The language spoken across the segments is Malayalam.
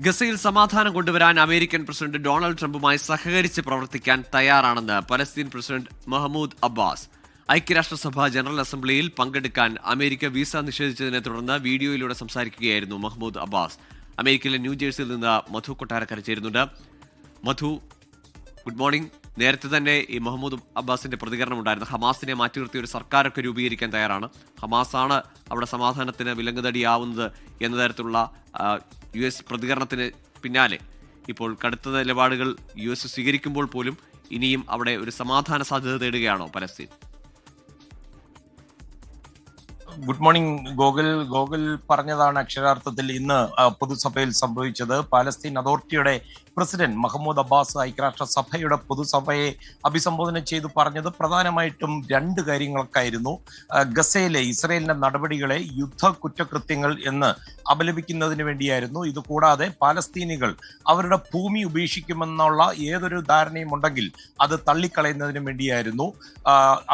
ഗസയിൽ സമാധാനം കൊണ്ടുവരാൻ അമേരിക്കൻ പ്രസിഡന്റ് ഡൊണാൾഡ് ട്രംപുമായി സഹകരിച്ച് പ്രവർത്തിക്കാൻ തയ്യാറാണെന്ന് പലസ്തീൻ പ്രസിഡന്റ് മഹ്മൂദ് അബ്ബാസ്. ഐക്യരാഷ്ട്രസഭ ജനറൽ അസംബ്ലിയിൽ പങ്കെടുക്കാൻ അമേരിക്ക വിസ നിഷേധിച്ചതിനെ തുടർന്ന് വീഡിയോയിലൂടെ സംസാരിക്കുകയായിരുന്നു മഹ്മൂദ് അബ്ബാസ്. അമേരിക്കയിലെ ന്യൂജേഴ്സിയിൽ നിന്ന് മധു കൊട്ടാരക്കര ചേരുന്നുണ്ട്. മധു, ഗുഡ് മോർണിംഗ്. നേരത്തെ തന്നെ ഈ മഹ്മൂദ് അബ്ബാസിന്റെ പ്രതികരണം ഉണ്ടായിരുന്നു. ഹമാസിനെ മാറ്റി നിർത്തി ഒരു സർക്കാരൊക്കെ രൂപീകരിക്കാൻ തയ്യാറാണ്, ഹമാസാണ് അവിടെ സമാധാനത്തിന് വിലങ്ങുതടിയാവുന്നത് എന്ന തരത്തിലുള്ള US പ്രതികരണത്തിന് പിന്നാലെ ഇപ്പോൾ കടുത്ത നിലപാടുകൾ US സ്വീകരിക്കുമ്പോൾ പോലും ഇനിയും അവിടെ ഒരു സമാധാന സാധ്യത തേടുകയാണോ പലസ്തീൻ? ഗുഡ് മോർണിംഗ് ഗോകുൽ പറഞ്ഞതാണ് അക്ഷരാർത്ഥത്തിൽ ഇന്ന് പൊതുസഭയിൽ സംഭവിച്ചത്. പാലസ്തീൻ അതോറിറ്റിയുടെ പ്രസിഡന്റ് മഹ്മൂദ് അബ്ബാസ് ഐക്യരാഷ്ട്രസഭയുടെ പൊതുസഭയെ അഭിസംബോധന ചെയ്തു പറഞ്ഞത് പ്രധാനമായിട്ടും രണ്ട് കാര്യങ്ങൾക്കായിരുന്നു. ഗസയിലെ ഇസ്രയേലിന്റെ നടപടികളെ യുദ്ധ കുറ്റകൃത്യങ്ങൾ എന്ന് അപലപിക്കുന്നതിന് വേണ്ടിയായിരുന്നു. ഇതുകൂടാതെ പാലസ്തീനികൾ അവരുടെ ഭൂമി ഉപേക്ഷിക്കുമെന്നുള്ള ഏതൊരു ധാരണയും ഉണ്ടെങ്കിൽ അത് തള്ളിക്കളയുന്നതിന് വേണ്ടിയായിരുന്നു.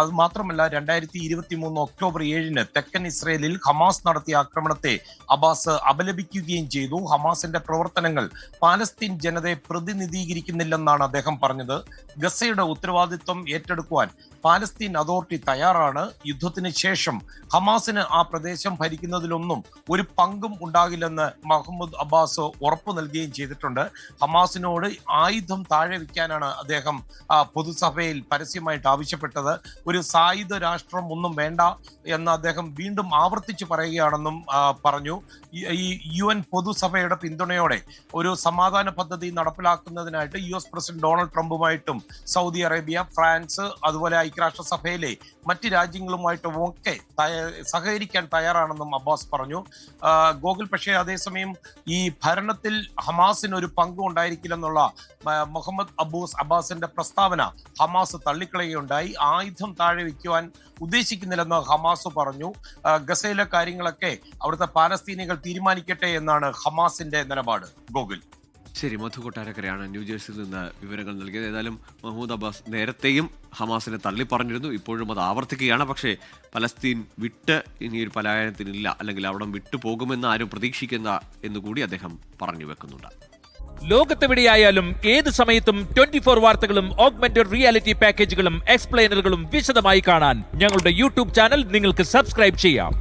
അത് മാത്രമല്ല, 2023 ഒക്ടോബർ 7 തെക്കൻ ഇസ്രയേലിൽ ഹമാസ് നടത്തിയ ആക്രമണത്തെ അബ്ബാസ് അപലപിക്കുകയും ചെയ്തു. ഹമാസിന്റെ പ്രവർത്തനങ്ങൾ പാലസ്തീൻ ജനതയെ പ്രതിനിധീകരിക്കുന്നില്ലെന്നാണ് അദ്ദേഹം പറഞ്ഞത്. ഗസയുടെ ഉത്തരവാദിത്വം ഏറ്റെടുക്കുവാൻ പാലസ്തീൻ അതോറിറ്റി തയ്യാറാണ്. യുദ്ധത്തിന് ശേഷം ഹമാസിന് ആ പ്രദേശം ഭരിക്കുന്നതിലൊന്നും ഒരു പങ്കും ഉണ്ടാകില്ലെന്ന് മഹ്മൂദ് അബ്ബാസ് ഉറപ്പു നൽകുകയും ചെയ്തിട്ടുണ്ട്. ഹമാസിനോട് ആയുധം താഴെ വയ്ക്കാനാണ് അദ്ദേഹം പൊതുസഭയിൽ പരസ്യമായിട്ട് ആവശ്യപ്പെട്ടത്. ഒരു സായുധ രാഷ്ട്രം ഒന്നും വേണ്ട എന്ന് അദ്ദേഹം വീണ്ടും ആവർത്തിച്ച് പറയുകയാണെന്നും പറഞ്ഞു. ഈ UN പൊതുസഭയുടെ പിന്തുണയോടെ ഒരു സമാധാന പദ്ധതി നടപ്പിലാക്കുന്നതിനായിട്ട് US പ്രസിഡന്റ് ഡൊണാൾഡ് ട്രംപുമായിട്ടും സൗദി അറേബ്യ, ഫ്രാൻസ്, അതുപോലെ ഐക്യരാഷ്ട്രസഭയിലെ മറ്റ് രാജ്യങ്ങളുമായിട്ടും ഒക്കെ സഹകരിക്കാൻ തയ്യാറാണെന്നും അബ്ബാസ് പറഞ്ഞു. ഗോകുൽ, പക്ഷേ അതേസമയം ഈ ഭരണത്തിൽ ഹമാസിന് ഒരു പങ്കും ഉണ്ടായിരിക്കില്ലെന്നുള്ള മുഹമ്മദ് അബ്ബാസിന്റെ പ്രസ്താവന ഹമാസ് തള്ളിക്കളയുകയുണ്ടായി. ആയുധം താഴെ വയ്ക്കുവാൻ ഉദ്ദേശിക്കുന്നില്ലെന്ന് ഹമാസ് പറഞ്ഞു. ഗസയിലെ കാര്യങ്ങളൊക്കെ അവിടുത്തെ പാലസ്തീനികൾ തീരുമാനിക്കട്ടെ എന്നാണ് ഹമാസിന്റെ നിലപാട്. ഗോകുൽ. ശരി, മധു കൊട്ടാരക്കരയാണ് ന്യൂജേഴ്സിയിൽ നിന്ന് വിവരങ്ങൾ നൽകിയത്. ഏതായാലും മഹ്മൂദ് അബ്ബാസ് നേരത്തെയും ഹമാസിനെ തള്ളി പറഞ്ഞിരുന്നു, ഇപ്പോഴും അത് ആവർത്തിക്കുകയാണ്. പക്ഷേ പലസ്തീൻ വിട്ട് ഇനിയൊരു പലായനത്തിനില്ല, അല്ലെങ്കിൽ അവിടെ വിട്ടു പോകുമെന്ന് ആരും പ്രതീക്ഷിക്കുന്ന എന്നുകൂടി അദ്ദേഹം പറഞ്ഞു വെക്കുന്നുണ്ട്. ലോകത്തെവിടെയായാലും ഏത് സമയത്തും 24 വാർത്തകളും ഓഗ്മെന്റഡ് റിയാലിറ്റി പാക്കേജുകളും എക്സ്പ്ലെയിനറുകളും വിശദമായി കാണാൻ ഞങ്ങളുടെ YouTube ചാനൽ നിങ്ങൾക്ക് സബ്സ്ക്രൈബ് ചെയ്യാം.